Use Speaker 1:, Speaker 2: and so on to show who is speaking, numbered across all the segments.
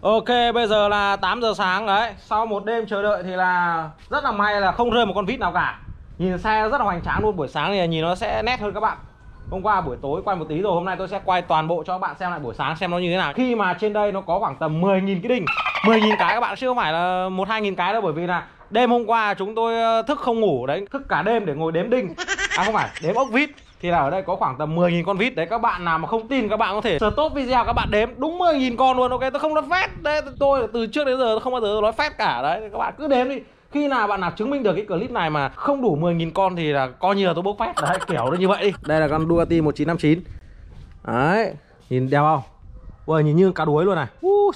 Speaker 1: Ok, bây giờ là 8 giờ sáng đấy. Sau một đêm chờ đợi thì là rất là may là không rơi một con vít nào cả. Nhìn xe rất là hoành tráng luôn. Buổi sáng thì nhìn nó sẽ nét hơn các bạn. Hôm qua buổi tối quay một tí rồi, hôm nay tôi sẽ quay toàn bộ cho các bạn xem lại buổi sáng xem nó như thế nào. Khi mà trên đây nó có khoảng tầm 10.000 cái đinh, 10.000 cái các bạn, chứ không phải là 1-2.000 cái đâu. Bởi vì là đêm hôm qua chúng tôi thức không ngủ đấy, thức cả đêm để ngồi đếm đinh. À không phải, đếm ốc vít. Thì là ở đây có khoảng tầm 10.000 con vít. Đấy, các bạn nào mà không tin các bạn có thể stop video các bạn đếm đúng 10.000 con luôn. Ok, tôi không nói phét. Đấy, tôi từ trước đến giờ tôi không bao giờ nói phét cả. Đấy, các bạn cứ đếm đi. Khi nào bạn nào chứng minh được cái clip này mà không đủ 10.000 con thì là coi như là tôi bốc phét. Đấy, kiểu nó như vậy đi. Đây là con Ducati 1959. Đấy, nhìn đẹp không? Ui, nhìn như cá đuối luôn này.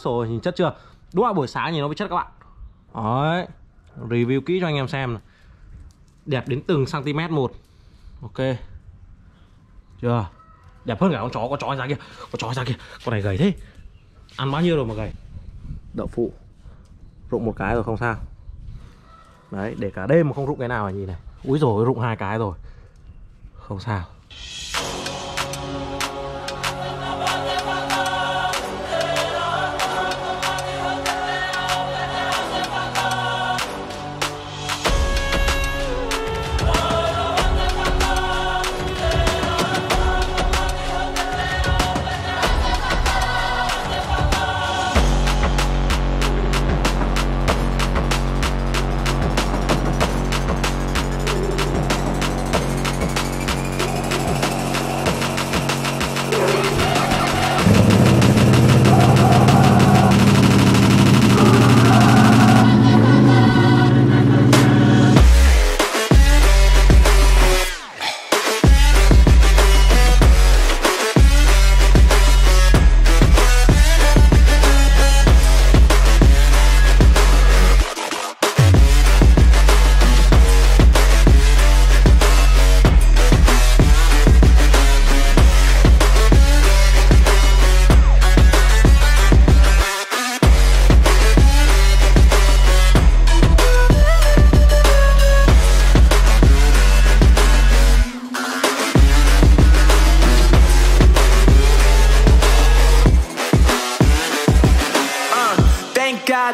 Speaker 1: Rồi, nhìn chất chưa? Đúng là buổi sáng nhìn nó với chất các bạn. Đấy, review kỹ cho anh em xem này. Đẹp đến từng cm một. Ok chưa? Đẹp hơn cả con chó ra kia. Con chó ra kia. Con này gầy thế. Ăn bao nhiêu rồi mà gầy. Đậu phụ rụng một cái rồi không sao. Đấy, để cả đêm mà không rụng cái nào mà nhìn này. Úi rồi, rụng 2 cái rồi. Không sao.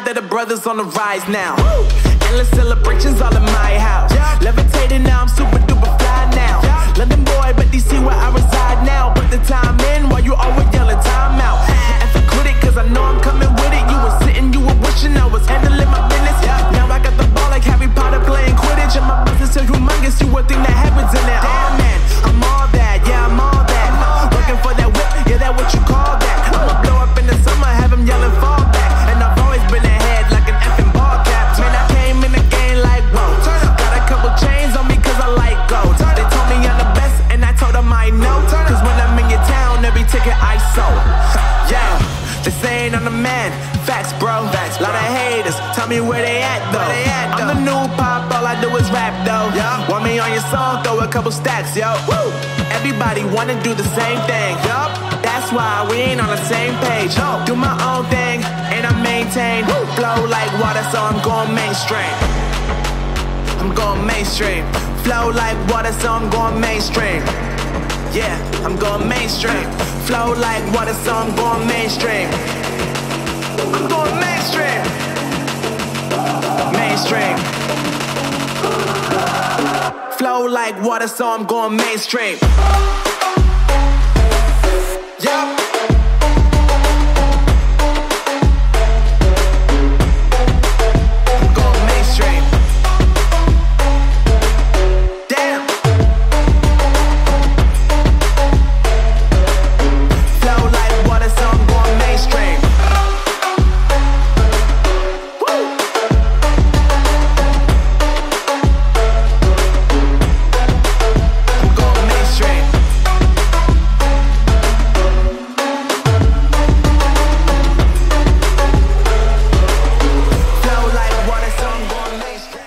Speaker 2: That the brothers on the rise now. Woo! Endless celebrations all in my house. Yeah. Levitating now, I'm super duper fly now. Yeah. London boy, but DC where I reside now. Put the time in while you always yelling time out. And for quit it, cause I know I'm coming with it. You were sitting, you were wishing I was handling my business. Yeah. Now I got the ball like Harry Potter playing Quidditch. And my business is humongous, you would think that happens in there. Damn man, I'm all that, yeah, I'm all that. Looking for that whip, yeah, that what you call that. I'ma blow up in the summer, have them yelling fall back. And I've always been ahead like an effing ball cap. Man, I came in the game like, whoa. Got a couple chains on me cause I like gold. They told me I'm the best and I told them I know. Cause when I'm in your town, every ticket I sold. Yeah, they saying I'm the man. Facts, bro. Facts, lot of haters. Tell me where they at though. I'm the new pop, all I do is rap though. Want me on your song, throw a couple stacks, yo. Woo! Everybody wanna do the same thing. Yup, that's why we ain't on the same page. No, do my own thing and I maintain. Woo! Flow like water, so I'm going mainstream. I'm going mainstream. Flow like water, so I'm going mainstream. Yeah, I'm going mainstream. Flow like water, so I'm going mainstream. I'm going mainstream. Mainstream. Flow like water, so I'm going mainstream. Yup.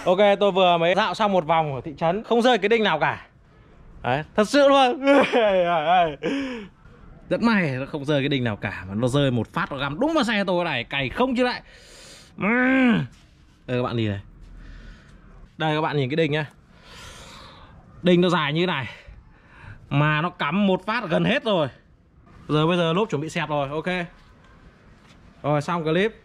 Speaker 1: Ok, tôi vừa mới dạo xong một vòng ở thị trấn, không rơi cái đinh nào cả. Đấy, thật sự luôn. Rất may nó không rơi cái đinh nào cả, mà nó rơi một phát nó găm đúng vào xe tôi này, cày không chứ lại. Đây các bạn nhìn này. Đây các bạn nhìn cái đinh nhá. Đinh nó dài như thế này mà nó cắm một phát gần hết rồi. Bây giờ lốp chuẩn bị xẹp rồi, ok. Rồi xong clip.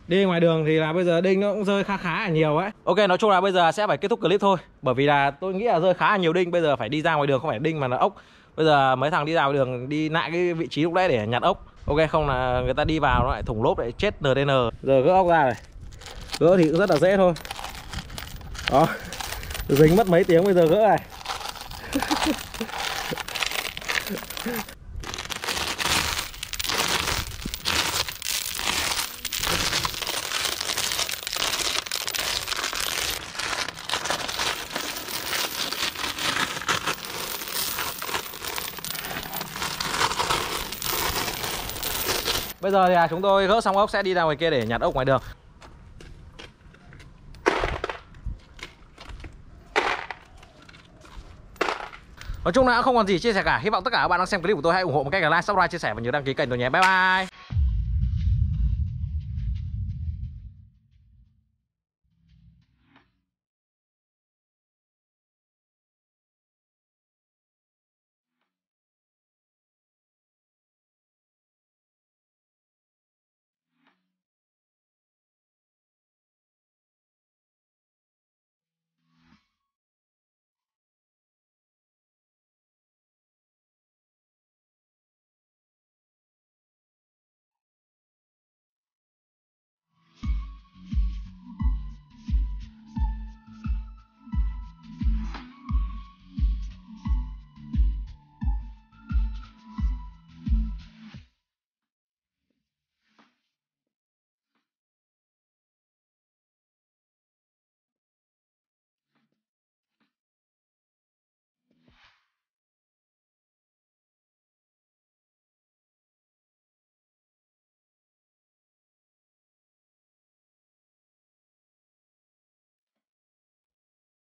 Speaker 1: Đi ngoài đường thì là bây giờ đinh nó cũng rơi khá là nhiều ấy. Ok, nói chung là bây giờ sẽ phải kết thúc clip thôi. Bởi vì là tôi nghĩ là rơi khá là nhiều đinh. Bây giờ phải đi ra ngoài đường, không phải đinh mà là ốc. Bây giờ mấy thằng đi ra ngoài đường đi lại cái vị trí lúc đấy để nhặt ốc. Ok, không là người ta đi vào nó lại thủng lốp lại chết NDN. Giờ gỡ ốc ra này. Gỡ thì cũng rất là dễ thôi. Đó. Dính mất mấy tiếng bây giờ gỡ này. Bây giờ thì chúng tôi gỡ xong ốc sẽ đi ra ngoài kia để nhặt ốc ngoài đường. Nói chung là không còn gì chia sẻ cả. Hy vọng tất cả các bạn đang xem clip của tôi hãy ủng hộ một cách là like, subscribe, chia sẻ và nhớ đăng ký kênh tôi nhé. Bye bye.